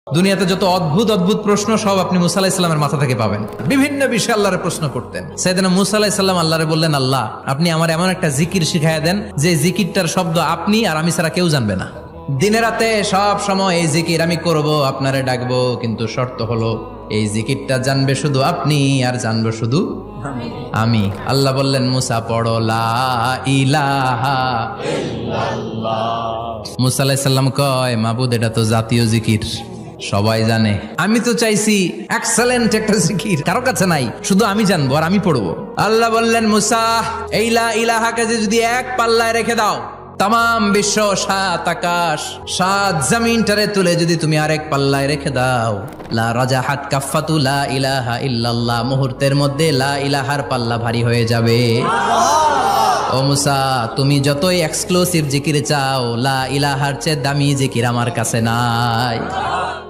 দুনিয়াতে যত অদ্ভুত অদ্ভুত প্রশ্ন সব আপনি মুসা আলাইহিস সালামের মাথা থেকে পাবেন। বিভিন্ন বিষয়ে আল্লাহরে প্রশ্ন করতেন। সাইয়েদনা মুসা আলাইহিস সালাম আল্লাহরে বললেন, আল্লাহ আপনি আমার এমন একটা জিকির শিখাইয়া দেন যে জিকিরটার শব্দ আপনি আর আমি ছাড়া কেউ জানবে না। দিনে রাতে সব সময় এই জিকির আমি করব, আপনারে ডাকবো, কিন্তু শর্ত হলো এই জিকিরটা জানবে শুধু আপনি আর জানবো শুধু আমি। আল্লাহ বললেন, মুসা পড়ো লা ইলাহা ইল্লাল্লাহ। মুসা আলাইহিস সালাম কয়, মাবুদ এটা তো জাতীয় জিকির, সবাই জানে। আমি তো চাইছি এক্সেলেন্ট একটা জিকির, কারো কাছে নাই, শুধু আমি জানবো আর আমি পড়বো। আল্লাহ বললেন, মুসা এই লা ইলাহাকে যদি এক পাল্লায় রেখে দাও, তাম বিশ্ব, সাত আকাশ, সাত জমিনটারে তুলে যদি তুমি আরেক পাল্লায় রেখে দাও, লা রাজাহাত কাফাতু লা ইলাহা ইল্লাল্লাহ, মুহূর্তের মধ্যে লা ইলাহার পাল্লা ভারী হয়ে যাবে। ও মুসা, তুমি যতই এক্সক্লুসিভ জিকির চাও, লা ইলাহার চেয়ে দামি জিকির আমার কাছে নাই।